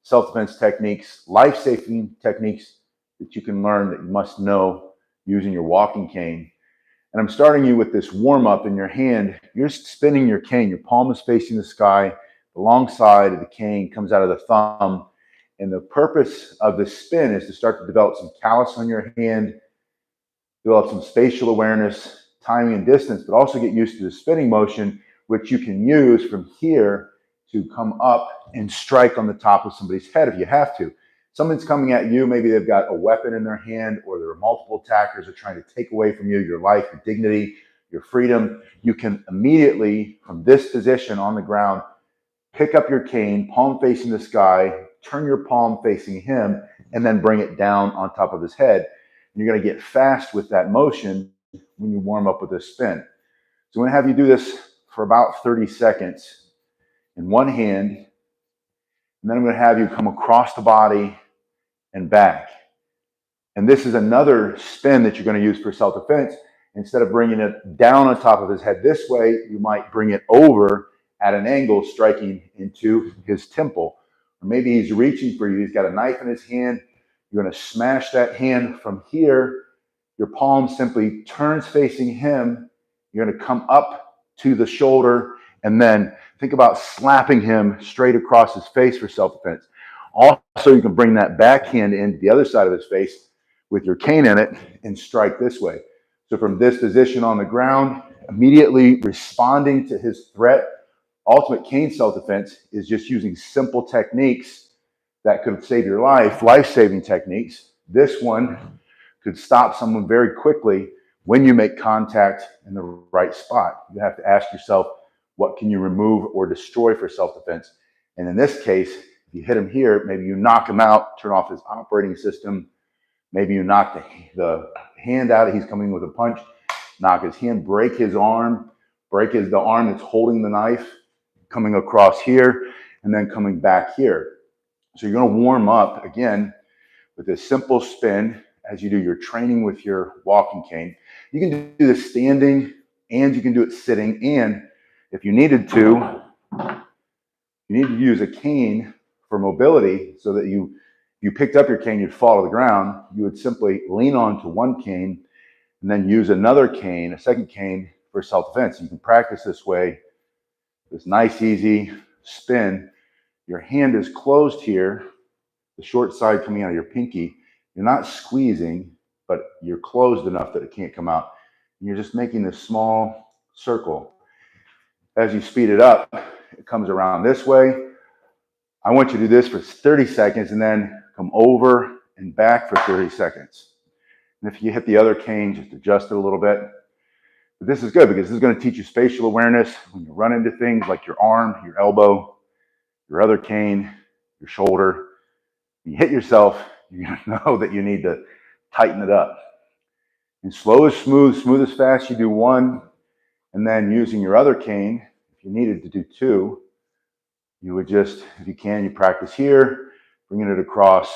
self-defense techniques, life-saving techniques that you can learn that you must know using your walking cane. And I'm starting you with this warm-up in your hand. You're spinning your cane. Your palm is facing the sky. The long side of the cane comes out of the thumb. And the purpose of the spin is to start to develop some callus on your hand, develop some spatial awareness, timing and distance, but also get used to the spinning motion, which you can use from here to come up and strike on the top of somebody's head if you have to. Someone's coming at you, maybe they've got a weapon in their hand, or there are multiple attackers that are trying to take away from you your life, your dignity, your freedom. You can immediately, from this position on the ground, pick up your cane, palm facing the sky, turn your palm facing him, and then bring it down on top of his head. You're going to get fast with that motion when you warm up with this spin. So I'm going to have you do this for about 30 seconds in one hand, and then I'm going to have you come across the body and back. And this is another spin that you're going to use for self-defense. Instead of bringing it down on top of his head this way, you might bring it over at an angle, striking into his temple. Or maybe he's reaching for you. He's got a knife in his hand. You're going to smash that hand from here. Your palm simply turns facing him. You're going to come up to the shoulder, and then think about slapping him straight across his face for self-defense. Also, you can bring that backhand into the other side of his face with your cane in it and strike this way. So from this position on the ground, immediately responding to his threat, ultimate cane self-defense is just using simple techniques that could save your life, life-saving techniques. This one could stop someone very quickly when you make contact in the right spot. You have to ask yourself, what can you remove or destroy for self-defense? And in this case, if you hit him here, maybe you knock him out, turn off his operating system. Maybe you knock the hand out. He's coming with a punch. Knock his hand, break his arm, the arm that's holding the knife, coming across here, and then coming back here. So you're going to warm up again with a simple spin as you do your training with your walking cane. You can do this standing, and you can do it sitting, and if you needed to, you need to use a cane for mobility so that you picked up your cane, you'd fall to the ground. You would simply lean onto one cane and then use another cane, a second cane, for self-defense. You can practice this way, this nice, easy spin. Your hand is closed here, the short side coming out of your pinky. You're not squeezing, but you're closed enough that it can't come out. And you're just making this small circle. As you speed it up, it comes around this way. I want you to do this for 30 seconds and then come over and back for 30 seconds. And if you hit the other cane, just adjust it a little bit. But this is good because this is going to teach you spatial awareness when you run into things like your arm, your elbow, your other cane, your shoulder. When you hit yourself, you're going to know that you need to tighten it up. And slow is smooth, smooth is fast. You do one, and then using your other cane, if you needed to do two, you would just, if you can, you practice here, bringing it across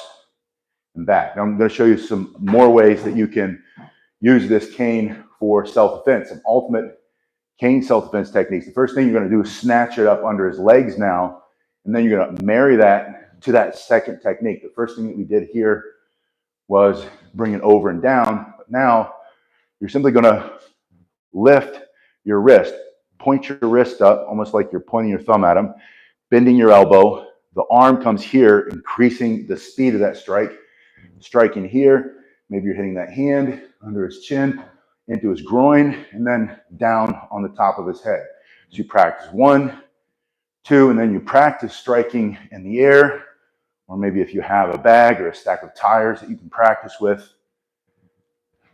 and back. Now I'm going to show you some more ways that you can use this cane for self-defense, some ultimate cane self-defense techniques. The first thing you're going to do is snatch it up under his legs now, and then you're going to marry that to that second technique. The first thing that we did here was bring it over and down, but now you're simply going to lift your wrist, point your wrist up, almost like you're pointing your thumb at him, bending your elbow. The arm comes here, increasing the speed of that strike. Striking here, maybe you're hitting that hand under his chin, into his groin, and then down on the top of his head. So you practice 1, 2, and then you practice striking in the air, or maybe if you have a bag or a stack of tires that you can practice with.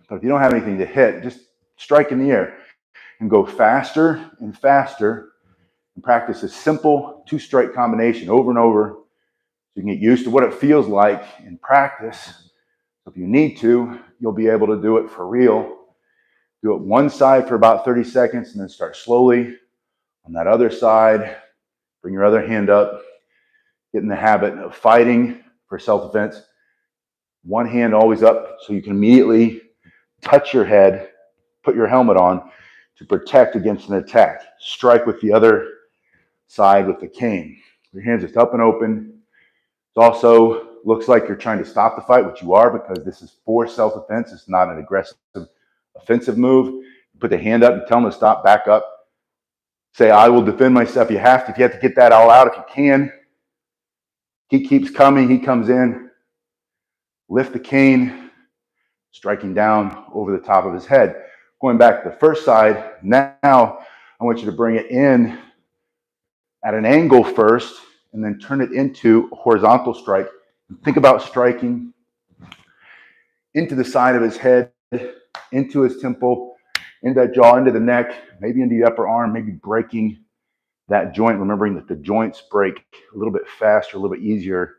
But if you don't have anything to hit, just strike in the air and go faster and faster and practice a simple 2-strike combination over and over so you can get used to what it feels like in practice. So if you need to, you'll be able to do it for real. Do it one side for about 30 seconds and then start slowly on that other side. Bring your other hand up. Get in the habit of fighting for self-defense. One hand always up so you can immediately touch your head, put your helmet on to protect against an attack. Strike with the other side with the cane. Your hands just up and open. It also looks like you're trying to stop the fight, which you are, because this is for self-defense. It's not an aggressive, offensive move. You put the hand up, you tell him to stop, back up. Say, I will defend myself. If you have to get that all out if you can. He keeps coming, he comes in. Lift the cane, striking down over the top of his head. Going back to the first side, now I want you to bring it in at an angle first and then turn it into a horizontal strike. Think about striking into the side of his head, into his temple, into that jaw, into the neck, maybe into the upper arm, maybe breaking that joint, remembering that the joints break a little bit faster, a little bit easier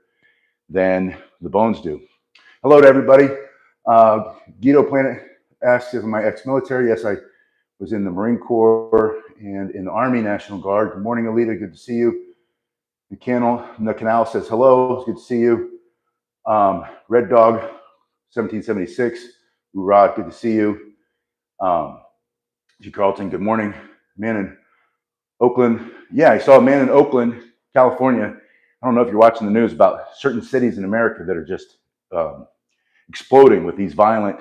than the bones do. Hello to everybody. Guido Planet asks if I'm ex-military. Yes, I was in the Marine Corps and in the Army National Guard. Good morning, Alita. Good to see you. The canal says hello. It's good to see you. Red Dog 1776. Urad, good to see you. G. Carlton, good morning. Man in Oakland. Yeah, I saw a man in Oakland, California. I don't know if you're watching the news about certain cities in America that are just exploding with these violent,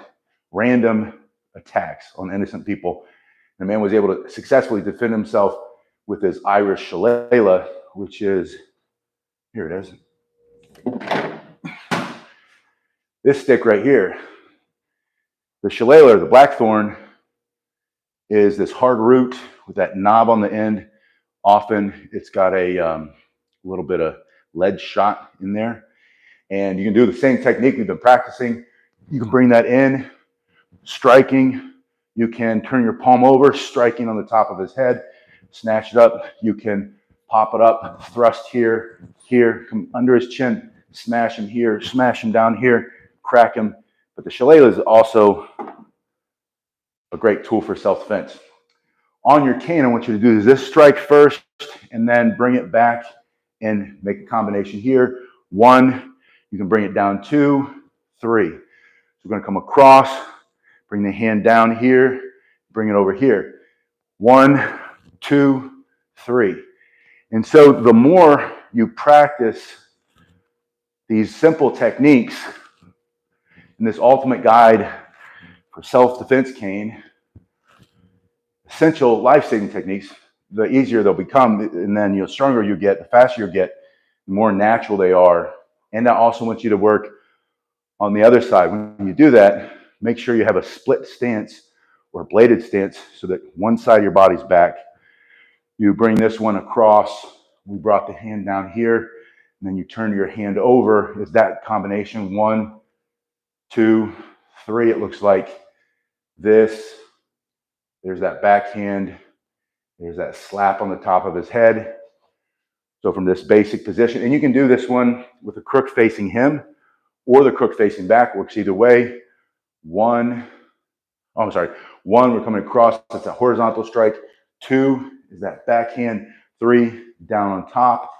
random attacks on innocent people. The man was able to successfully defend himself with his Irish shillelagh, which is, here it is. This stick right here. The shillelagh, the blackthorn, is this hard root with that knob on the end. Often it's got a little bit of lead shot in there. And you can do the same technique we've been practicing. You can bring that in, striking. You can turn your palm over, striking on the top of his head, snatch it up. You can pop it up, thrust here, come under his chin, smash him here, smash him down here, crack him. But the shillelagh is also a great tool for self-defense. On your cane, I want you to do this strike first and then bring it back and make a combination here. 1, you can bring it down 2, 3. So we're going to come across, bring the hand down here, bring it over here. 1, 2, 3. And so the more you practice these simple techniques in this ultimate guide for self-defense cane, essential life-saving techniques, the easier they'll become, and then the stronger you get, the faster you get, the more natural they are. And I also want you to work on the other side. When you do that, make sure you have a split stance or a bladed stance so that one side of your body's back. You bring this one across. We brought the hand down here, and then you turn your hand over. Is that combination 1, 2, 3? It looks like this. There's that backhand. There's that slap on the top of his head. So from this basic position, and you can do this one with the crook facing him or the crook facing back, works either way. 1, we're coming across, that's a horizontal strike. 2 is that backhand. 3, down on top.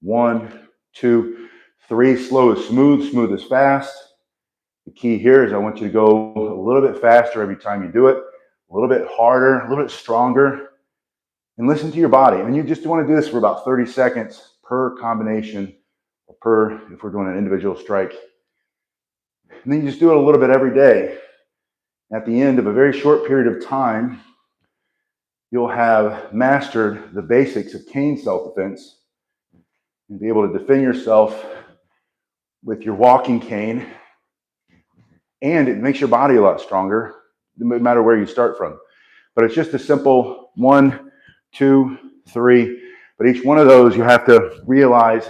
1, 2, 3, slow is smooth, smooth is fast. The key here is I want you to go a little bit faster every time you do it, a little bit harder, a little bit stronger, and listen to your body. And you just want to do this for about 30 seconds per combination, or if we're doing an individual strike. And then you just do it a little bit every day. At the end of a very short period of time, you'll have mastered the basics of cane self-defense and be able to defend yourself with your walking cane. And it makes your body a lot stronger, no matter where you start from. But it's just a simple 1, 2, 3. But each one of those you have to realize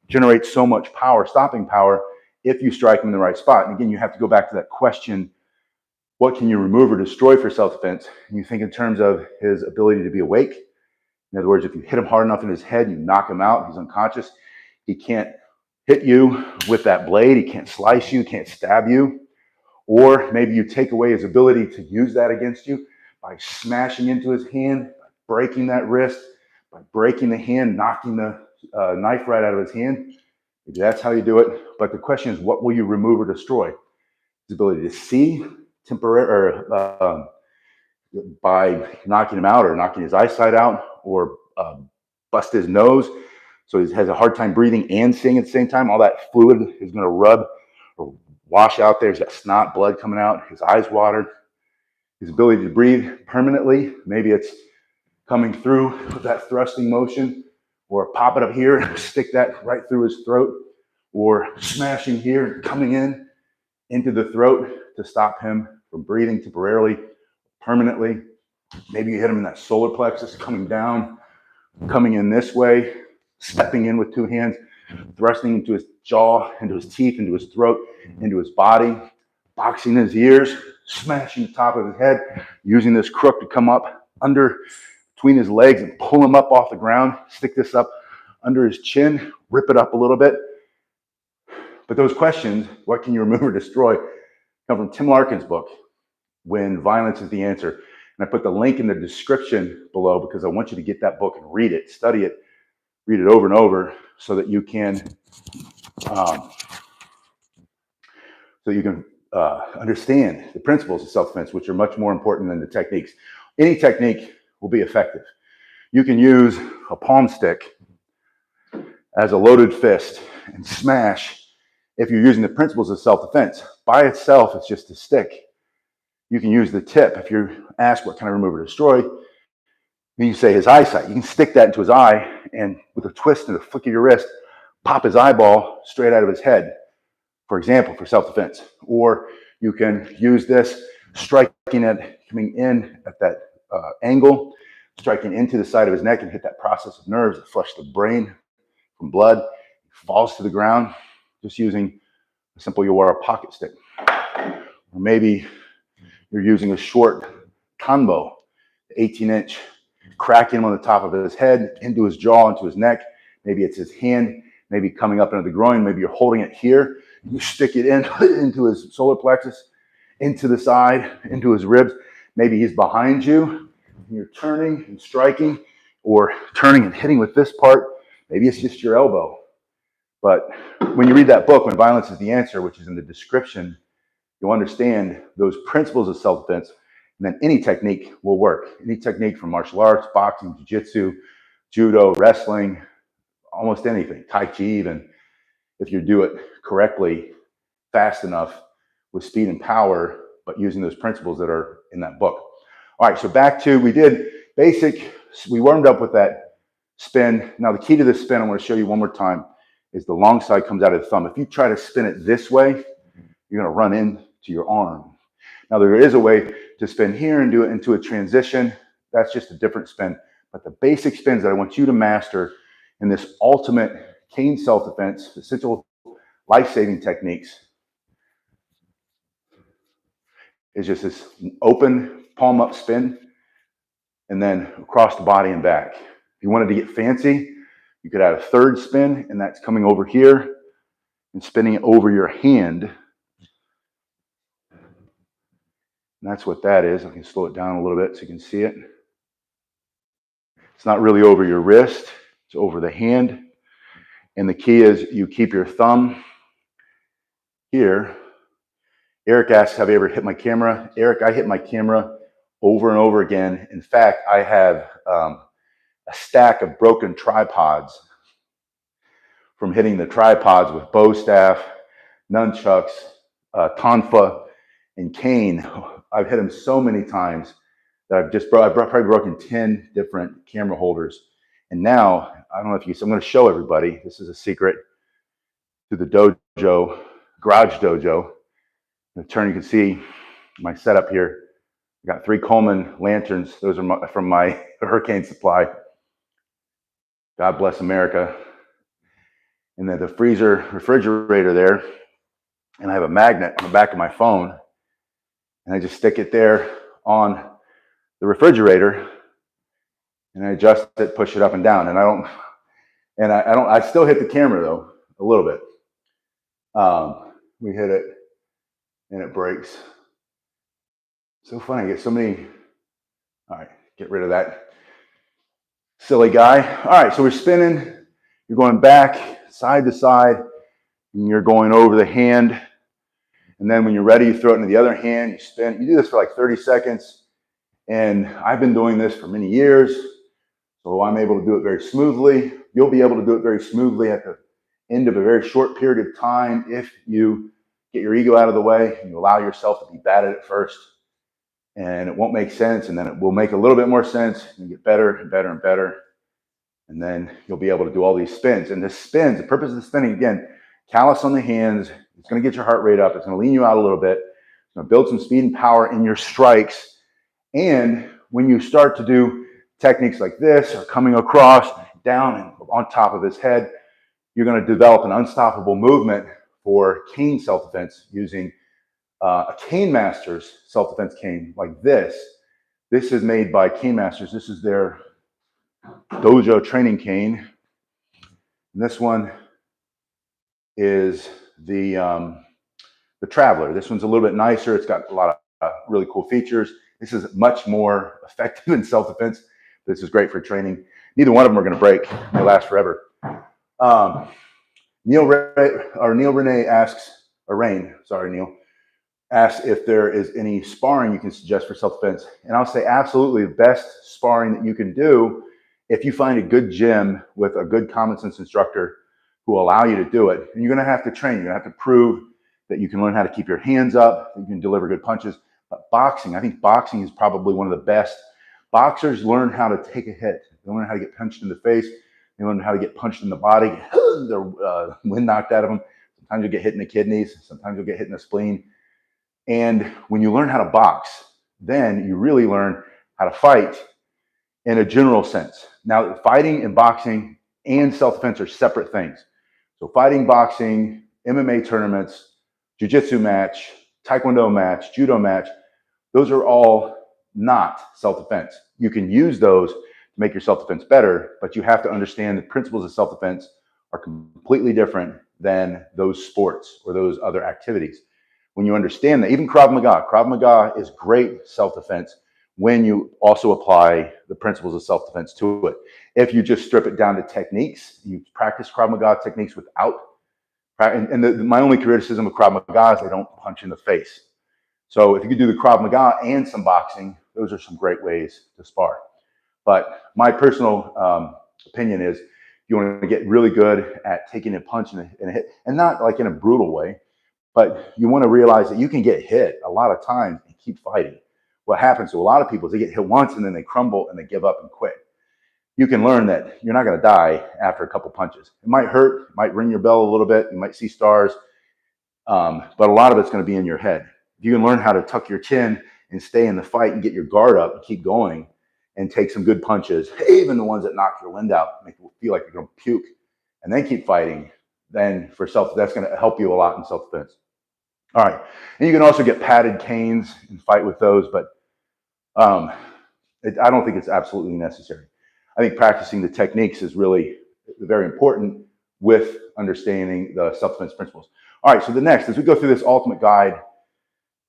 generates so much power, stopping power, if you strike them in the right spot. And again, you have to go back to that question, what can you remove or destroy for self-defense? And you think in terms of his ability to be awake. In other words, if you hit him hard enough in his head, you knock him out, he's unconscious. He can't hit you with that blade. He can't slice you, can't stab you. Or maybe you take away his ability to use that against you by smashing into his hand, breaking that wrist, by breaking the hand, knocking the knife right out of his hand. Maybe that's how you do it. But the question is, what will you remove or destroy? His ability to see by knocking him out or knocking his eyesight out or bust his nose. So he has a hard time breathing and seeing at the same time. All that fluid is going to rub or wash out there. He's got snot, blood coming out, his eyes watered. His ability to breathe permanently, maybe it's coming through with that thrusting motion, or pop it up here, stick that right through his throat, or smashing here and coming in into the throat to stop him from breathing temporarily, permanently. Maybe you hit him in that solar plexus, coming down, coming in this way, stepping in with two hands, thrusting into his jaw, into his teeth, into his throat, into his body, boxing his ears, smashing the top of his head, using this crook to come up under between his legs and pull him up off the ground, stick this up under his chin, rip it up a little bit. But those questions, what can you remove or destroy, come from Tim Larkin's book, When Violence is the Answer. And I put the link in the description below because I want you to get that book and read it, study it, read it over and over so that you can understand the principles of self-defense, which are much more important than the techniques. Any technique will be effective. You can use a palm stick as a loaded fist and smash if you're using the principles of self-defense. By itself, it's just a stick. You can use the tip. If you're asked what can I remove or destroy, then you say his eyesight. You can stick that into his eye and with a twist and a flick of your wrist, pop his eyeball straight out of his head, for example, for self-defense. Or you can use this, striking it, coming in at that angle, striking into the side of his neck and hit that process of nerves that flush the brain from blood, falls to the ground, just using a simple Yawara pocket stick. Or maybe you're using a short kanbo, 18-inch, cracking him on the top of his head, into his jaw, into his neck. Maybe it's his hand, maybe coming up into the groin. Maybe you're holding it here. You stick it into his solar plexus, into the side, into his ribs. Maybe he's behind you, and you're turning and striking, or turning and hitting with this part. Maybe it's just your elbow. But when you read that book, When Violence is the Answer, which is in the description, you'll understand those principles of self-defense, and then any technique will work. Any technique from martial arts, boxing, jiu-jitsu, judo, wrestling, almost anything, Tai Chi even, if you do it correctly, fast enough, with speed and power, but using those principles that are in that book. All right, so back to, we did basic, we warmed up with that spin. Now the key to this spin, I'm going to show you one more time, is the long side comes out of the thumb. If you try to spin it this way, you're going to run into your arm. Now there is a way to spin here and do it into a transition. That's just a different spin. But the basic spins that I want you to master in this ultimate cane self-defense, essential life-saving techniques, is just this open palm up spin and then across the body and back. If you wanted to get fancy, you could add a third spin, and that's coming over here and spinning it over your hand. And that's what that is. I can slow it down a little bit so you can see it. It's not really over your wrist, it's over the hand. And the key is you keep your thumb here. Eric asks, have you ever hit my camera? Eric, I hit my camera over and over again. In fact, I have a stack of broken tripods from hitting the tripods with bow staff, nunchucks, tonfa, and cane. I've hit them so many times that I've probably broken 10 different camera holders. And now, I don't know if I'm going to show everybody, this is a secret to the dojo, garage dojo. In the turn, you can see my setup here. I got 3 Coleman lanterns. Those are from my hurricane supply. God bless America. And then the refrigerator there. And I have a magnet on the back of my phone. And I just stick it there on the refrigerator. And I adjust it, push it up and down. And I still hit the camera though, a little bit. We hit it and it breaks. So funny, I get so many. All right, get rid of that silly guy. All right, so we're spinning. You're going back, side to side, and you're going over the hand. And then when you're ready, you throw it into the other hand, you spin. You do this for like 30 seconds. And I've been doing this for many years, so I'm able to do it very smoothly. you'll be able to do it very smoothly at the end of a very short period of time if you get your ego out of the way and you allow yourself to be bad at it first. And it won't make sense, and then it will make a little bit more sense and get better and better and better. And then you'll be able to do all these spins. And the spins, the purpose of the spinning, again, callus on the hands, it's going to get your heart rate up. It's going to lean you out a little bit. It's going to build some speed and power in your strikes. And when you start to do techniques like this, or coming across, down and on top of his head, you're going to develop an unstoppable movement for cane self-defense using a Cane Masters self-defense cane like this. This is made by Cane Masters. This is their dojo training cane. And this one is the Traveler. This one's a little bit nicer. It's got a lot of really cool features. This is much more effective in self-defense. This is great for training. Neither one of them are going to break. They last forever. Neil Renee asks, or Rain, sorry, Neil, asks if there is any sparring you can suggest for self-defense. And I'll say absolutely the best sparring that you can do if you find a good gym with a good common sense instructor who will allow you to do it. And you're going to have to train. You're going to have to prove that you can learn how to keep your hands up, you can deliver good punches. But boxing, I think boxing is probably one of the best. Boxers learn how to take a hit. They learn how to get punched in the face. They learn how to get punched in the body, get their wind knocked out of them. Sometimes you'll get hit in the kidneys. Sometimes you'll get hit in the spleen. And when you learn how to box, then you really learn how to fight in a general sense. Now, fighting and boxing and self-defense are separate things. So fighting, boxing, MMA tournaments, jiu-jitsu match, taekwondo match, judo match, those are all not self-defense. You can use those to make your self-defense better, but you have to understand the principles of self-defense are completely different than those sports or those other activities. When you understand that, even Krav Maga is great self-defense when you also apply the principles of self-defense to it. If you just strip it down to techniques, you practice Krav Maga techniques without, my only criticism of Krav Maga is they don't punch in the face. So if you could do the Krav Maga and some boxing, those are some great ways to spar. But my personal opinion is you want to get really good at taking a punch and a hit, and not like in a brutal way, but you want to realize that you can get hit a lot of times and keep fighting. What happens to a lot of people is they get hit once and then they crumble and they give up and quit. You can learn that you're not going to die after a couple punches. It might hurt, it might ring your bell a little bit, you might see stars, but a lot of it's going to be in your head. If you can learn how to tuck your chin and stay in the fight and get your guard up and keep going and take some good punches, even the ones that knock your wind out, make you feel like you're going to puke, and then keep fighting, then for that's going to help you a lot in self-defense. All right, and you can also get padded canes and fight with those, but I don't think it's absolutely necessary. I think practicing the techniques is really very important with understanding the self-defense principles. All right, so the next, as we go through this ultimate guide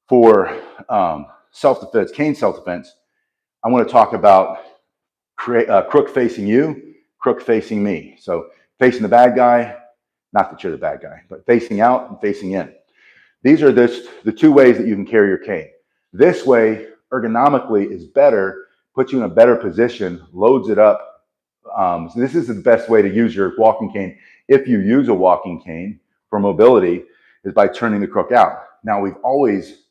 for self-defense, cane self-defense, I want to talk about crook facing you, crook facing me. So facing the bad guy, not that you're the bad guy, but facing out and facing in. These are the two ways that you can carry your cane. This way, ergonomically, is better, puts you in a better position, loads it up. So this is the best way to use your walking cane. If you use a walking cane for mobility, is by turning the crook out. Now, we've always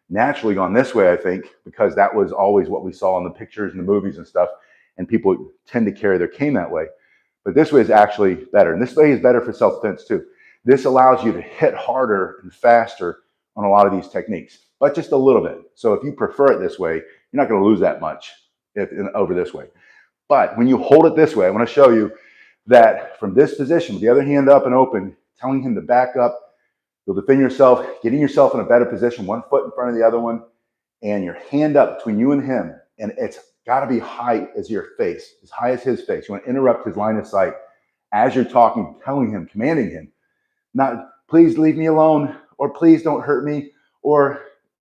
naturally gone this way, I think, because that was always what we saw in the pictures and the movies and stuff, and people tend to carry their cane that way. But this way is actually better, and this way is better for self-defense too. This allows you to hit harder and faster on a lot of these techniques, but just a little bit. So if you prefer it this way, you're not going to lose that much over this way. But when you hold it this way, I want to show you that from this position, with the other hand up and open, telling him to back up, you'll defend yourself, getting yourself in a better position, one foot in front of the other one, and your hand up between you and him, and it's got to be high as your face, as high as his face. You want to interrupt his line of sight as you're talking, telling him, commanding him, not please leave me alone, or please don't hurt me, or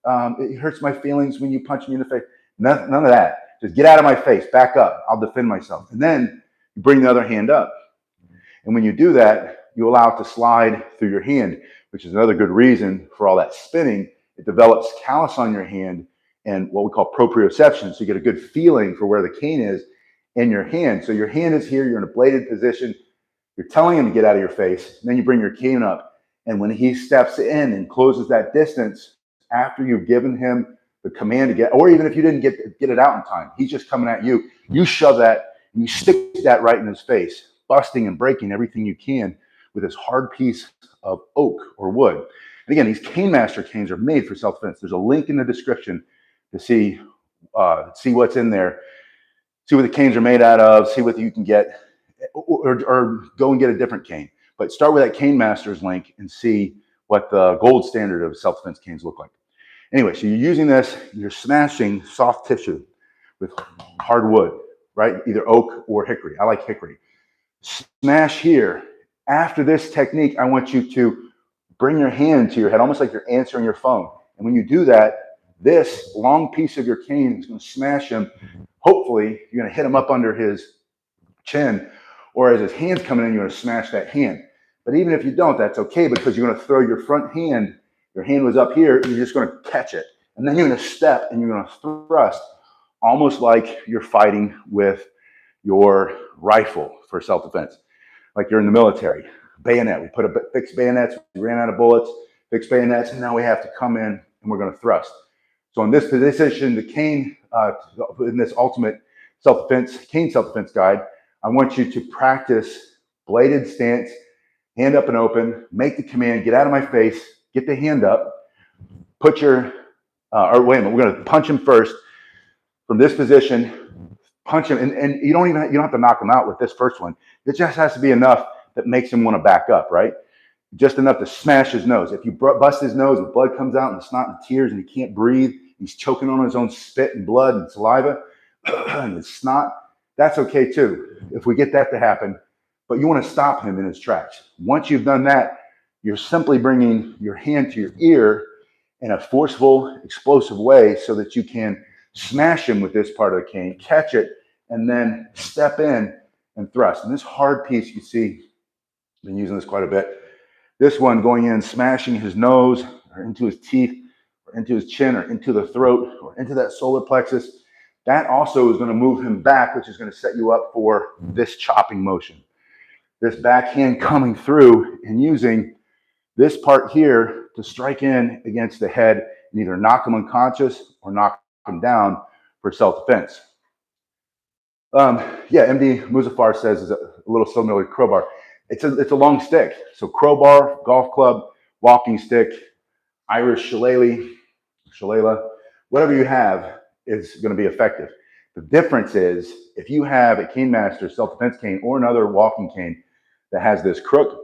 it hurts my feelings when you punch me in the face. None of that. Just get out of my face, back up, I'll defend myself. And then you bring the other hand up. And when you do that, you allow it to slide through your hand, which is another good reason for all that spinning. It develops callus on your hand and what we call proprioception. So you get a good feeling for where the cane is. in your hand. So your hand is here, you're in a bladed position, you're telling him to get out of your face, and then you bring your cane up. And when he steps in and closes that distance, after you've given him the command to get, or even if you didn't get it out in time, he's just coming at you, you shove that and you stick that right in his face, busting and breaking everything you can with this hard piece of oak or wood. And again, these Cane Master canes are made for self-defense. There's a link in the description to see what's in there, see what the canes are made out of, see what you can get, or go and get a different cane. But start with that Cane Masters link and see what the gold standard of self-defense canes look like. Anyway, so you're using this, you're smashing soft tissue with hard wood, right? Either oak or hickory. I like hickory. Smash here. After this technique, I want you to bring your hand to your head, almost like you're answering your phone. And when you do that, this long piece of your cane is going to smash him. Hopefully, you're going to hit him up under his chin, or as his hand's coming in, you're going to smash that hand. But even if you don't, that's okay, because you're going to throw your front hand, your hand was up here, you're just going to catch it. And then you're going to step and you're going to thrust, almost like you're fighting with your rifle for self-defense, like you're in the military. Bayonet, we put a fixed bayonets, we ran out of bullets, fixed bayonets, and now we have to come in and we're going to thrust. So in this position, the cane, in this ultimate self-defense, cane self-defense guide, I want you to practice bladed stance, hand up and open, make the command, get out of my face, get the hand up, put your, or wait a minute, we're going to punch him first. From this position, punch him, and you don't have to knock him out with this first one. It just has to be enough that makes him want to back up, right? Just enough to smash his nose. If you bust his nose, the blood comes out and the snot and tears and he can't breathe, he's choking on his own spit and blood and saliva and his snot, that's okay too, if we get that to happen. But you want to stop him in his tracks. Once you've done that, you're simply bringing your hand to your ear in a forceful, explosive way so that you can smash him with this part of the cane, catch it, and then step in and thrust. And this hard piece, you see, I've been using this quite a bit. This one going in, smashing his nose or into his teeth or into his chin or into the throat or into that solar plexus. That also is going to move him back, which is going to set you up for this chopping motion. This backhand coming through and using this part here to strike in against the head and either knock him unconscious or knock him down for self-defense. MD Muzaffar says is a little similar to crowbar. It's a long stick. So crowbar, golf club, walking stick, Irish shillelagh, whatever you have is going to be effective. The difference is if you have a Cane Master self-defense cane or another walking cane that has this crook,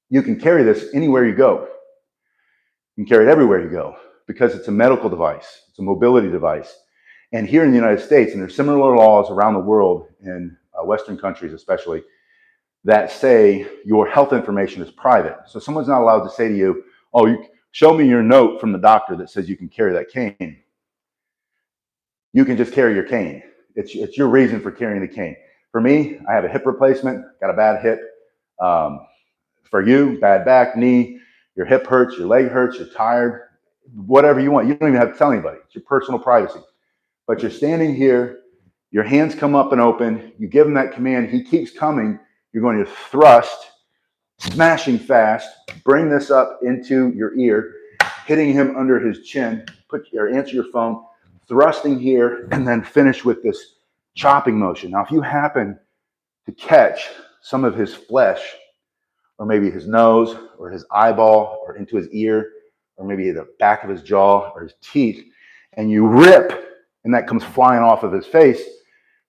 you can carry this anywhere you go. You can carry it everywhere you go because it's a medical device. It's a mobility device. And here in the United States, and there's similar laws around the world in Western countries especially, that say your health information is private. So someone's not allowed to say to you, oh, you show me your note from the doctor that says you can carry that cane. You can just carry your cane. It's your reason for carrying the cane. For me, I have a hip replacement, got a bad hip. For you, bad back, knee, your hip hurts, your leg hurts, you're tired, whatever you want. You don't even have to tell anybody. It's your personal privacy. But you're standing here, your hands come up and open, you give him that command, he keeps coming, you're going to thrust, smashing fast, bring this up into your ear, hitting him under his chin, answer your phone, thrusting here, and then finish with this chopping motion. Now, if you happen to catch some of his flesh, or maybe his nose, or his eyeball, or into his ear, or maybe the back of his jaw, or his teeth, and you rip, and that comes flying off of his face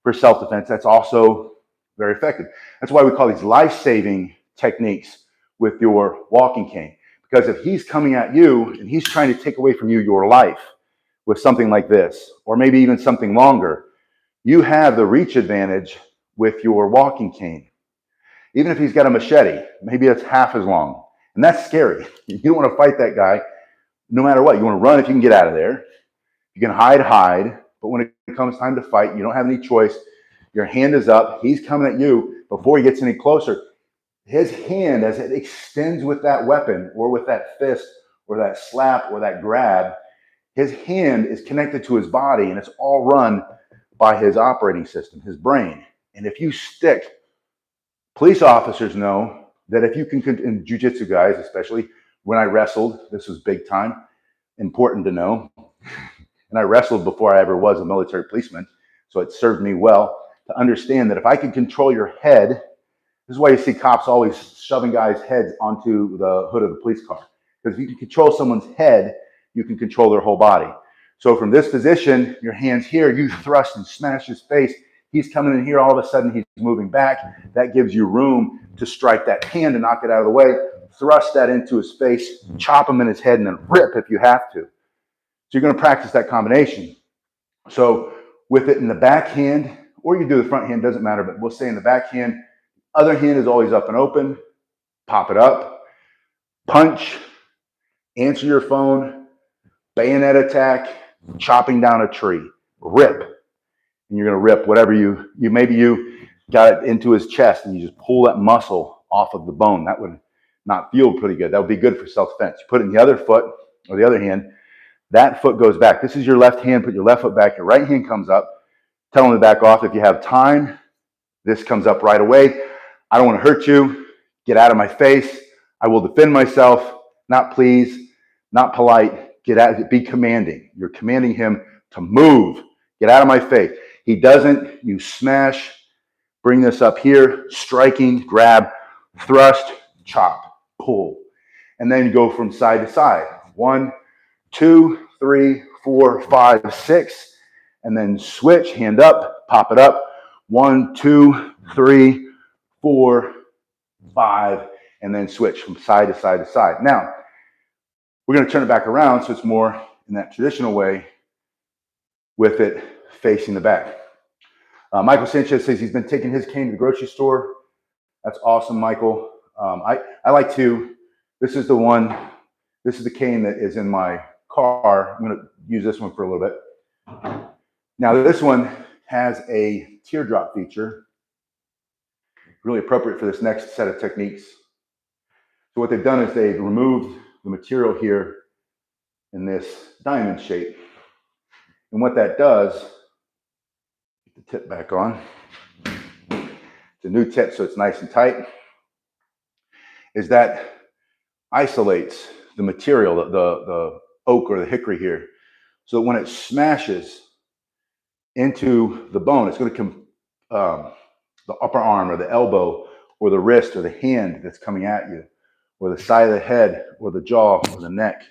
for self-defense, that's also very effective. That's why we call these life-saving techniques with your walking cane. Because if he's coming at you, and he's trying to take away from you your life with something like this, or maybe even something longer, you have the reach advantage with your walking cane. Even if he's got a machete, maybe it's half as long. And that's scary. You don't want to fight that guy no matter what. You want to run if you can get out of there. You can hide. But when it comes time to fight, you don't have any choice. Your hand is up. He's coming at you. Before he gets any closer, his hand, as it extends with that weapon or with that fist or that slap or that grab, his hand is connected to his body, and it's all run by his operating system, his brain. And if you stick, police officers know that if you can, in jiu-jitsu guys especially, when I wrestled, this was big time, important to know. And I wrestled before I ever was a military policeman, so it served me well to understand that if I can control your head, this is why you see cops always shoving guys' heads onto the hood of the police car. Because if you can control someone's head, you can control their whole body. So from this position, your hands here, you thrust and smash his face. He's coming in here, all of a sudden he's moving back. That gives you room to strike that hand and knock it out of the way, thrust that into his face, chop him in his head, and then rip if you have to. So you're going to practice that combination. So with it in the backhand, or you do the front hand, doesn't matter, but we'll say in the backhand, other hand is always up and open, pop it up, punch, answer your phone, bayonet attack, chopping down a tree, rip. And you're going to rip whatever maybe you got it into his chest and you just pull that muscle off of the bone. That would not feel pretty good. That would be good for self-defense. You put it in the other foot or the other hand, that foot goes back. This is your left hand, put your left foot back, your right hand comes up. Tell them to back off. If you have time, this comes up right away. I don't want to hurt you. Get out of my face. I will defend myself. Not please, not polite. Get out. Be commanding. You're commanding him to move. Get out of my face. He doesn't. You smash. Bring this up here. Striking, grab, thrust, chop, pull. And then go from side to side. 1, 2, 3, 4, 5, 6. And then switch. Hand up. Pop it up. 1, 2, 3, 4, 5, and then switch from side to side to side. Now, we're going to turn it back around so it's more in that traditional way with it facing the back. Michael Sanchez says he's been taking his cane to the grocery store. That's awesome, Michael. I like to, this is the cane that is in my car. I'm going to use this one for a little bit. Now, this one has a teardrop feature. Really appropriate for this next set of techniques. So what they've done is they've removed the material here in this diamond shape. And what that does, get the tip back on. It's a new tip, so it's nice and tight, is that isolates the material, the oak or the hickory here. So that when it smashes into the bone, it's going to come the upper arm or the elbow or the wrist or the hand that's coming at you, or the side of the head or the jaw or the neck.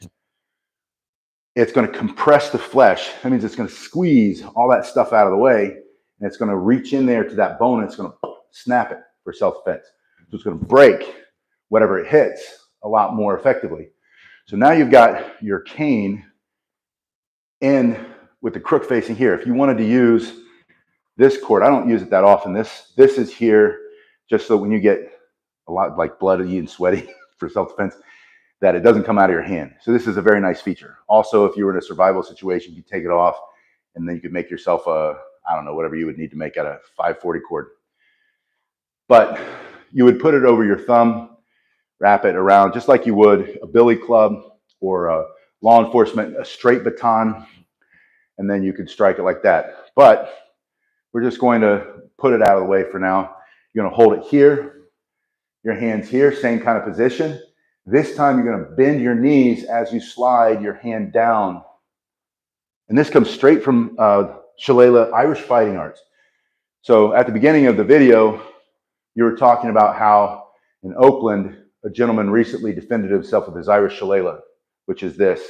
It's going to compress the flesh. That means it's going to squeeze all that stuff out of the way, and it's going to reach in there to that bone and it's going to snap it for self-defense. So it's going to break whatever it hits a lot more effectively. So now you've got your cane in with the crook facing here. If you wanted to use this cord, I don't use it that often. This is here just so when you get a lot like bloody and sweaty for self-defense, that it doesn't come out of your hand. So this is a very nice feature. Also, if you were in a survival situation, you take it off and then you could make yourself a, I don't know, whatever you would need to make out of 540 cord. But you would put it over your thumb, wrap it around just like you would a billy club or a law enforcement, a straight baton, and then you could strike it like that. But we're just going to put it out of the way for now. You're going to hold it here, your hands here, same kind of position. This time you're going to bend your knees as you slide your hand down. And this comes straight from Shillelagh Irish Fighting Arts. So at the beginning of the video, you were talking about how in Oakland, a gentleman recently defended himself with his Irish Shillelagh, which is this.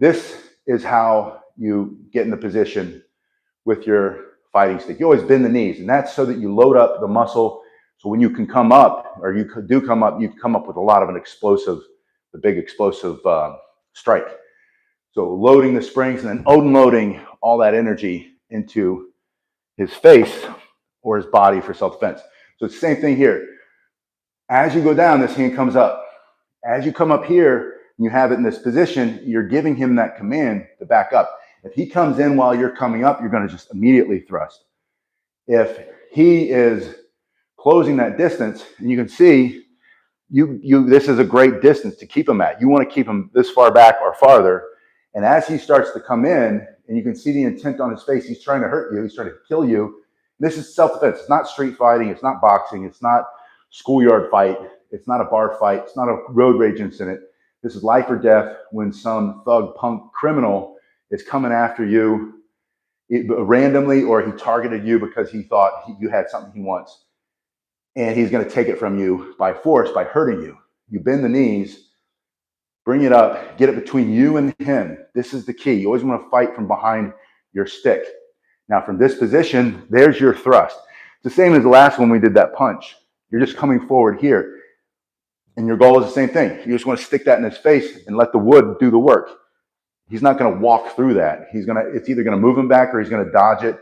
This is how you get in the position with your fighting stick. You always bend the knees, and that's so that you load up the muscle. So when you can come up, or you do come up, you come up with a lot of an explosive, the big explosive strike. So loading the springs and then unloading all that energy into his face or his body for self-defense. So it's the same thing here. As you go down, this hand comes up. As you come up here, and you have it in this position, you're giving him that command to back up. If he comes in while you're coming up, you're going to just immediately thrust. If he is closing that distance, and you can see, this is a great distance to keep him at. You want to keep him this far back or farther. And as he starts to come in, and you can see the intent on his face. He's trying to hurt you. He's trying to kill you. This is self-defense. It's not street fighting. It's not boxing. It's not schoolyard fight. It's not a bar fight. It's not a road rage incident. This is life or death when some thug punk criminal is coming after you randomly, or he targeted you because he thought you had something he wants. And he's going to take it from you by force, by hurting you. You bend the knees, bring it up, get it between you and him. This is the key. You always want to fight from behind your stick. Now, from this position, there's your thrust. It's the same as the last one we did that punch. You're just coming forward here. And your goal is the same thing. You just want to stick that in his face and let the wood do the work. He's not going to walk through that. It's either going to move him back or he's going to dodge it.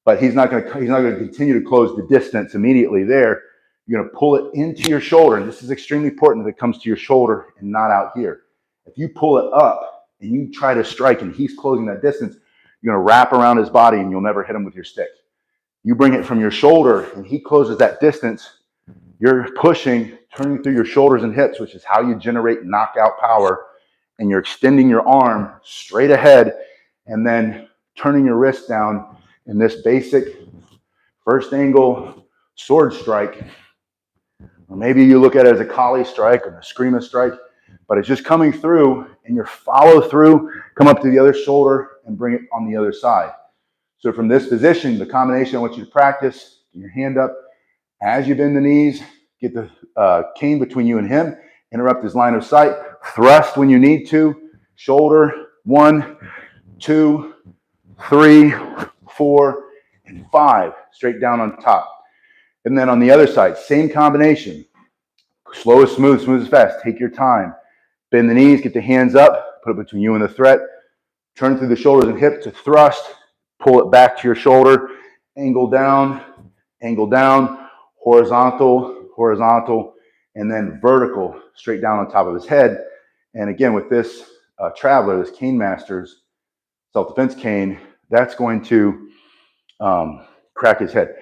But he's not going to continue to close the distance immediately there. You're going to pull it into your shoulder. And this is extremely important that it comes to your shoulder and not out here. If you pull it up and you try to strike and he's closing that distance, you're going to wrap around his body and you'll never hit him with your stick. You bring it from your shoulder and he closes that distance. You're pushing, turning through your shoulders and hips, which is how you generate knockout power. And you're extending your arm straight ahead and then turning your wrist down in this basic first angle sword strike. Or maybe you look at it as a collie strike or a screamer strike, but it's just coming through and your follow through, come up to the other shoulder and bring it on the other side. So from this position, the combination I want you to practice, get your hand up as you bend the knees, get the cane between you and him, interrupt his line of sight, thrust when you need to, shoulder, 1, 2, 3, 4, and 5, straight down on top. And then on the other side, same combination. Slow as smooth, smooth as fast. Take your time. Bend the knees, get the hands up, put it between you and the threat. Turn through the shoulders and hips to thrust. Pull it back to your shoulder. Angle down, horizontal, horizontal, and then vertical, straight down on top of his head. And again, with this Traveler, this Cane Masters self-defense cane, that's going to crack his head.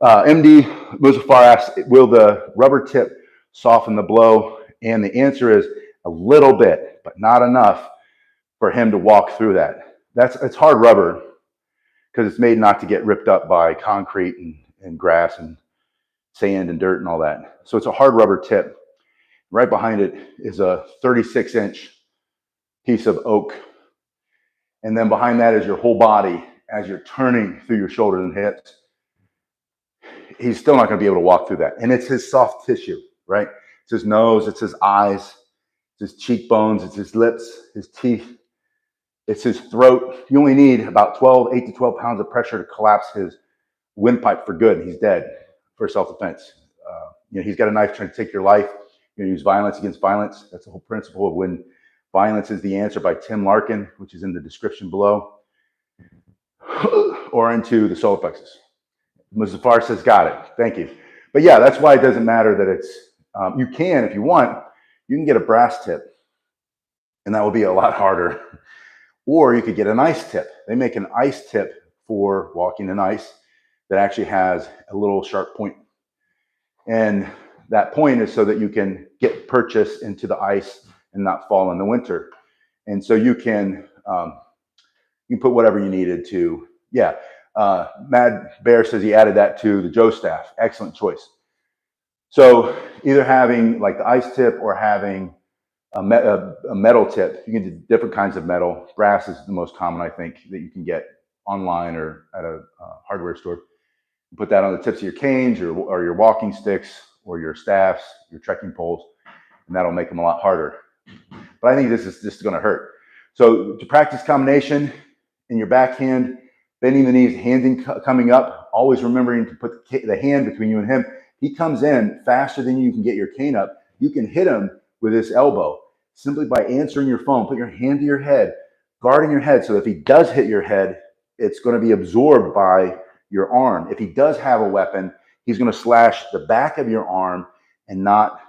MD Muzaffar asks, will the rubber tip soften the blow? And the answer is a little bit, but not enough for him to walk through that. It's hard rubber because it's made not to get ripped up by concrete and grass and sand and dirt and all that. So it's a hard rubber tip. Right behind it is a 36-inch piece of oak. And then behind that is your whole body as you're turning through your shoulders and hips. He's still not going to be able to walk through that. And it's his soft tissue, right? It's his nose, it's his eyes, it's his cheekbones, it's his lips, his teeth, it's his throat. You only need about 8 to 12 pounds of pressure to collapse his windpipe for good. He's dead for self-defense. He's got a knife trying to take your life. You're going to use violence against violence. That's the whole principle of When Violence is the Answer by Tim Larkin, which is in the description below, or into the solar plexus. Muzaffar says, got it. Thank you. But yeah, that's why it doesn't matter that it's, you can, if you want, you can get a brass tip, and that will be a lot harder. Or you could get an ice tip. They make an ice tip for walking in ice that actually has a little sharp point. And that point is so that you can get purchase into the ice and not fall in the winter. And so you can put whatever you needed to. Yeah, Mad Bear says he added that to the Joe staff. Excellent choice. So either having like the ice tip or having a metal tip. You can do different kinds of metal. Brass is the most common, I think, that you can get online or at a hardware store. Put that on the tips of your canes or your walking sticks or your staffs, your trekking poles, and that'll make them a lot harder. But I think this is just going to hurt. So to practice combination in your backhand, bending the knees, hands coming up, always remembering to put the hand between you and him. He comes in faster than you can get your cane up. You can hit him with his elbow simply by answering your phone. Put your hand to your head, guarding your head, so if he does hit your head, it's going to be absorbed by your arm. If he does have a weapon, he's going to slash the back of your arm and not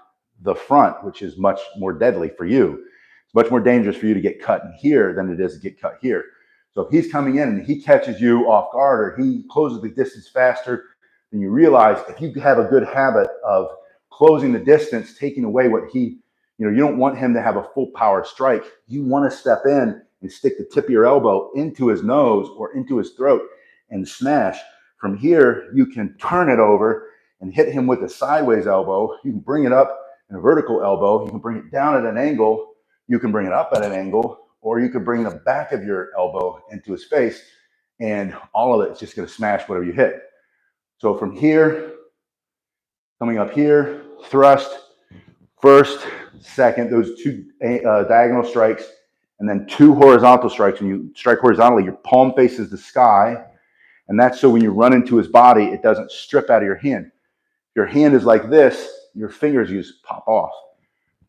the front, which is much more deadly for you. It's much more dangerous for you to get cut in here than it is to get cut here. So if he's coming in and he catches you off guard or he closes the distance faster than you realize, if you have a good habit of closing the distance, taking away what he, you don't want him to have a full power strike. You want to step in and stick the tip of your elbow into his nose or into his throat and smash. From here, you can turn it over and hit him with a sideways elbow. You can bring it up in a vertical elbow. You can bring it down at an angle. You can bring it up at an angle, or you could bring the back of your elbow into his face, and all of it is just going to smash whatever you hit. So from here, coming up here, thrust, first, second, those two diagonal strikes, and then two horizontal strikes. When you strike horizontally, your palm faces the sky, and that's so when you run into his body, it doesn't strip out of your hand. If your hand is like this, your fingers just pop off.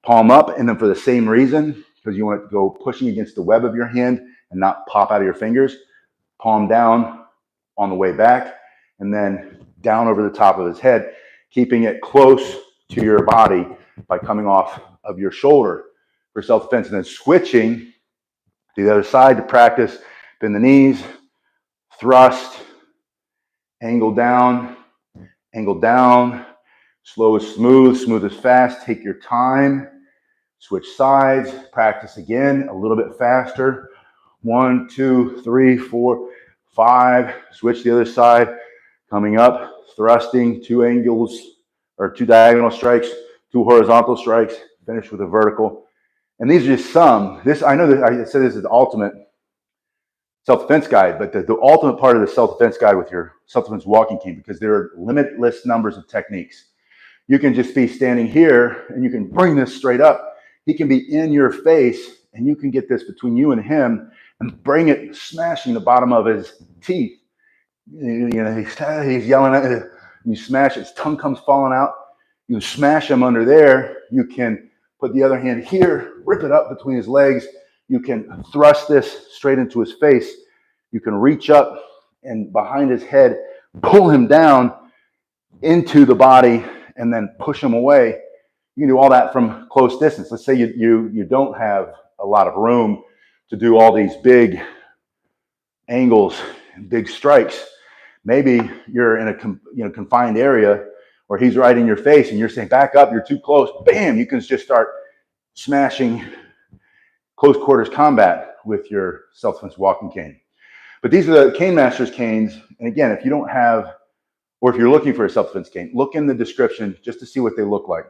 Palm up, and then for the same reason, because you want to go pushing against the web of your hand and not pop out of your fingers, palm down on the way back, and then down over the top of his head, keeping it close to your body by coming off of your shoulder for self-defense, and then switching to the other side to practice. Bend the knees, thrust, angle down, slow is smooth, smooth is fast. Take your time, switch sides, practice again, a little bit faster. 1, 2, 3, 4, 5, switch the other side, coming up, thrusting, two angles, or two diagonal strikes, two horizontal strikes, finish with a vertical. And these are just some. This, I know that I said this is the ultimate self-defense guide, but the ultimate part of the self-defense guide with your self-defense walking cane, because there are limitless numbers of techniques. You can just be standing here and you can bring this straight up. He can be in your face and you can get this between you and him and bring it, smashing the bottom of his teeth. You know, he's yelling at it. You smash it, his tongue comes falling out. You smash him under there. You can put the other hand here, rip it up between his legs. You can thrust this straight into his face. You can reach up and behind his head, pull him down into the body and then push him away. You can do all that from close distance. Let's say you don't have a lot of room to do all these big angles and big strikes. Maybe you're in a confined area or he's right in your face and you're saying, back up, you're too close. Bam, you can just start smashing close quarters combat with your self-defense walking cane. But these are the Cane Masters canes. And again, if you don't have, or if you're looking for a self-defense cane, look in the description just to see what they look like.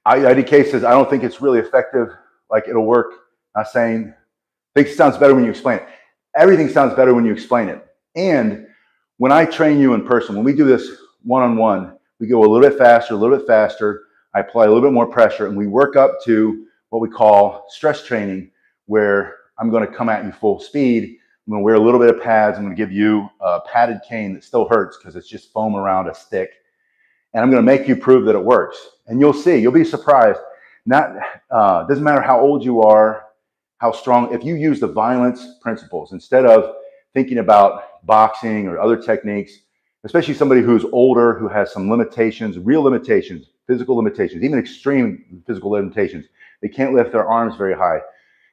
IDK says, I don't think it's really effective. Like it'll work. Not saying, I think it sounds better when you explain it. Everything sounds better when you explain it. And when I train you in person, when we do this one-on-one, we go a little bit faster. I apply a little bit more pressure and we work up to what we call stress training, where I'm going to come at you full speed. I'm going to wear a little bit of pads. I'm going to give you a padded cane that still hurts because it's just foam around a stick. And I'm going to make you prove that it works. And you'll see, you'll be surprised. Doesn't matter how old you are, how strong, if you use the violence principles instead of thinking about boxing or other techniques, especially somebody who's older, who has some limitations, real limitations, physical limitations, even extreme physical limitations. They can't lift their arms very high.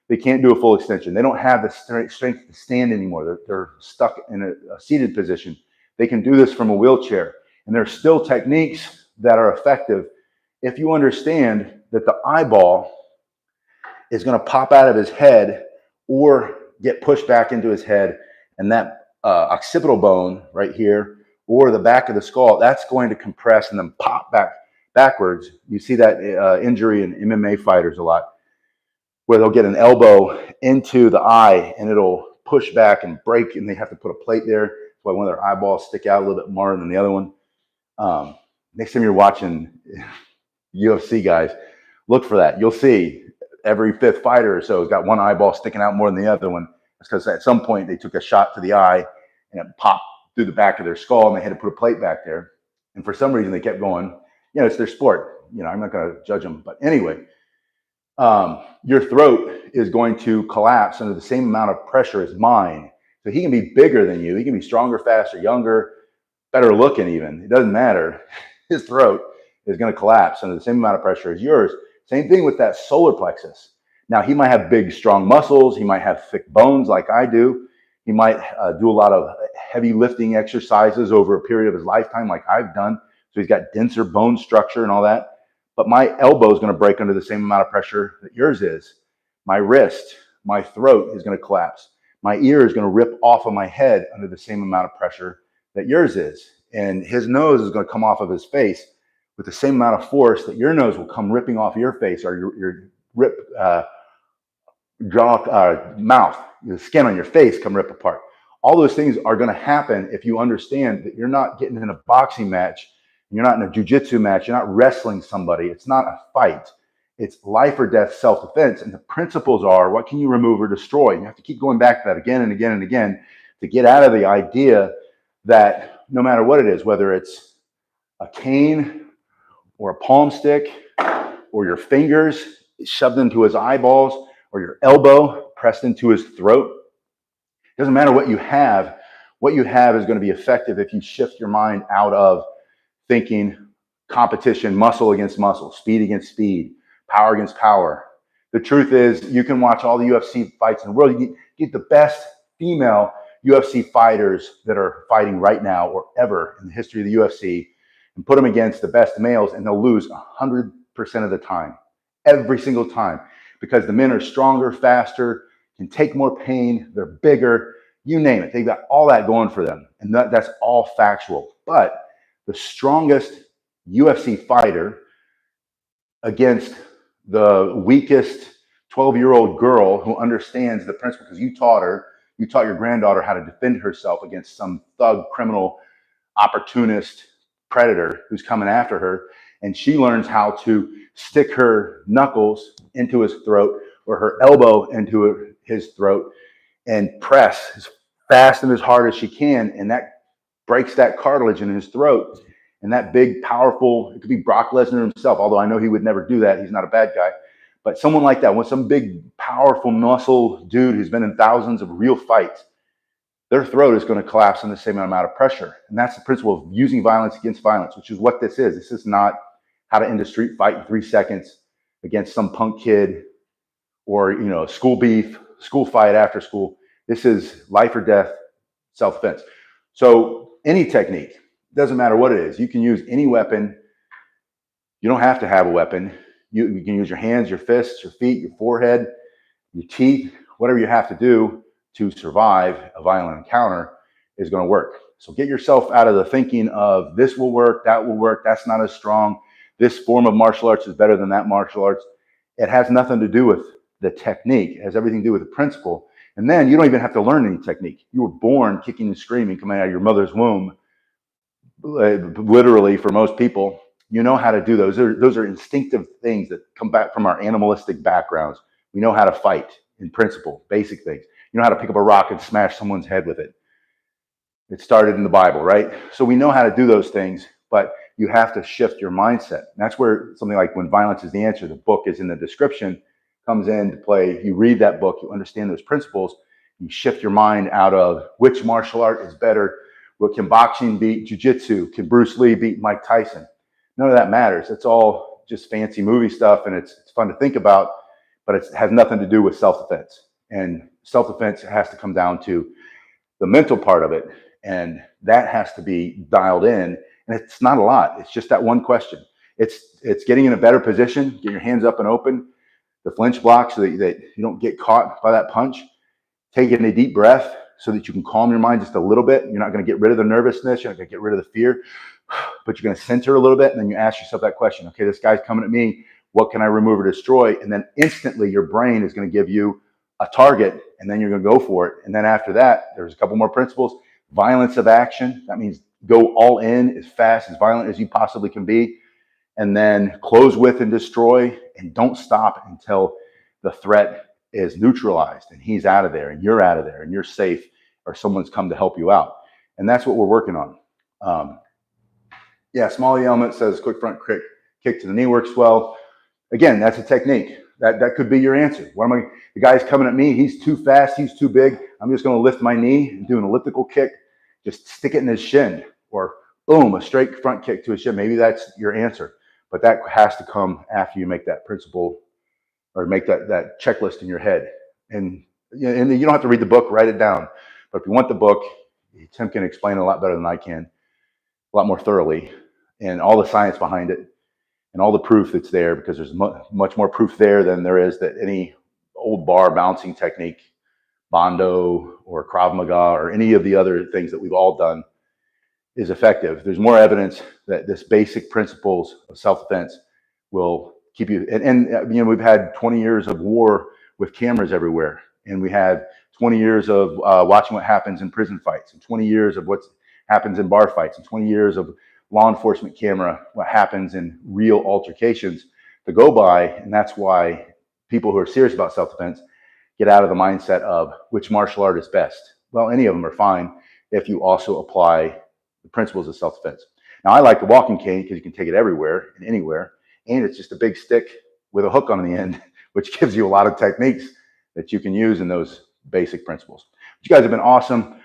They can't do a full extension. They don't have the strength to stand anymore. They're stuck in a seated position. They can do this from a wheelchair. And there are still techniques that are effective if you understand that the eyeball is going to pop out of his head or get pushed back into his head, and that occipital bone right here or the back of the skull, that's going to compress and then pop backwards. You see that injury in MMA fighters a lot, where they'll get an elbow into the eye and it'll push back and break, and they have to put a plate there. That's why one of their eyeballs stick out a little bit more than the other one. Next time you're watching UFC guys, look for that. You'll see every fifth fighter or so has got one eyeball sticking out more than the other one. It's because at some point they took a shot to the eye and it popped through the back of their skull and they had to put a plate back there. And for some reason they kept going. You know, it's their sport. You know, I'm not going to judge them. But anyway, your throat is going to collapse under the same amount of pressure as mine. So he can be bigger than you. He can be stronger, faster, younger, better looking even. It doesn't matter. His throat is going to collapse under the same amount of pressure as yours. Same thing with that solar plexus. Now, he might have big, strong muscles. He might have thick bones like I do. He might do a lot of heavy lifting exercises over a period of his lifetime like I've done. So he's got denser bone structure and all that. but my elbow is going to break under the same amount of pressure that yours is. My wrist, my throat is going to collapse. My ear is going to rip off of my head under the same amount of pressure that yours is. And his nose is going to come off of his face with the same amount of force that your nose will come ripping off your face, or your mouth, the skin on your face come rip apart. All those things are going to happen if you understand that you're not getting in a boxing match, you're not in a jiu-jitsu match, you're not wrestling somebody. It's not a fight. It's life or death self-defense. And the principles are, what can you remove or destroy? You have to keep going back to that again and again and again to get out of the idea that no matter what it is, whether it's a cane or a palm stick or your fingers shoved into his eyeballs or your elbow pressed into his throat, it doesn't matter what you have. What you have is going to be effective if you shift your mind out of thinking competition, muscle against muscle, speed against speed, power against power. The truth is, you can watch all the UFC fights in the world. You get the best female UFC fighters that are fighting right now or ever in the history of the UFC and put them against the best males, and they'll lose 100% of the time, every single time, because the men are stronger, faster, can take more pain, they're bigger, you name it. They've got all that going for them, and that's all factual. But the strongest UFC fighter against the weakest 12-year-old girl who understands the principle, because you taught your granddaughter how to defend herself against some thug, criminal, opportunist predator who's coming after her, and she learns how to stick her knuckles into his throat or her elbow into his throat and press as fast and as hard as she can, and that breaks that cartilage in his throat. And that big, powerful, it could be Brock Lesnar himself, although I know he would never do that. He's not a bad guy. But someone like that, with some big, powerful muscle dude who's been in thousands of real fights, their throat is going to collapse in the same amount of pressure. And that's the principle of using violence against violence, which is what this is. This is not how to end a street fight in 3 seconds against some punk kid or, school beef, school fight after school. This is life or death self-defense. So any technique, doesn't matter what it is. You can use any weapon. You don't have to have a weapon. You can use your hands, your fists, your feet, your forehead, your teeth, whatever you have to do to survive a violent encounter is going to work. So get yourself out of the thinking of this will work, that's not as strong, this form of martial arts is better than that martial arts. It has nothing to do with the technique. It has everything to do with the principle. And then you don't even have to learn any technique. You were born kicking and screaming, coming out of your mother's womb. Literally, for most people, you know how to do those. Those are instinctive things that come back from our animalistic backgrounds. We know how to fight in principle, basic things. You know how to pick up a rock and smash someone's head with it. It started in the Bible, right? So we know how to do those things, but you have to shift your mindset. And that's where something like When Violence is the Answer, the book is in the description, comes into play. You read that book, you understand those principles, you shift your mind out of which martial art is better. What can boxing beat jiu-jitsu? Can Bruce Lee beat Mike Tyson? None of that matters. It's all just fancy movie stuff, and it's fun to think about, but it has nothing to do with self-defense. And self-defense has to come down to the mental part of it, and that has to be dialed in. And it's not a lot. It's just that one question. It's getting in a better position, get your hands up and open, the flinch block so that you don't get caught by that punch. Taking a deep breath so that you can calm your mind just a little bit. You're not going to get rid of the nervousness. You're not going to get rid of the fear, but you're going to center a little bit. And then you ask yourself that question. Okay, this guy's coming at me. What can I remove or destroy? And then instantly your brain is going to give you a target, and then you're going to go for it. And then after that, there's a couple more principles. Violence of action. That means go all in as fast, as violent as you possibly can be. And then close with and destroy, and don't stop until the threat is neutralized and he's out of there and you're out of there and you're safe, or someone's come to help you out. And that's what we're working on. Small element says quick front kick to the knee works well. Again, that's a technique. That could be your answer. The guy's coming at me, he's too fast, he's too big. I'm just going to lift my knee and do an elliptical kick, just stick it in his shin, or boom, a straight front kick to his shin. Maybe that's your answer, but that has to come after you make that principle or make that checklist in your head. And you don't have to read the book, write it down. But if you want the book, Tim can explain it a lot better than I can, a lot more thoroughly, and all the science behind it. and all the proof that's there, because there's much more proof there than there is that any old bar bouncing technique, Bondo or Krav Maga or any of the other things that we've all done, is effective. There's more evidence that this basic principles of self-defense will keep you, and you know, we've had 20 years of war with cameras everywhere, and we had 20 years of watching what happens in prison fights, and 20 years of what happens in bar fights, and 20 years of law enforcement camera, what happens in real altercations to go by. And that's why people who are serious about self-defense get out of the mindset of which martial art is best. Well, any of them are fine if you also apply the principles of self-defense. Now, I like the walking cane because you can take it everywhere and anywhere, and it's just a big stick with a hook on the end, which gives you a lot of techniques that you can use in those basic principles. You guys have been awesome.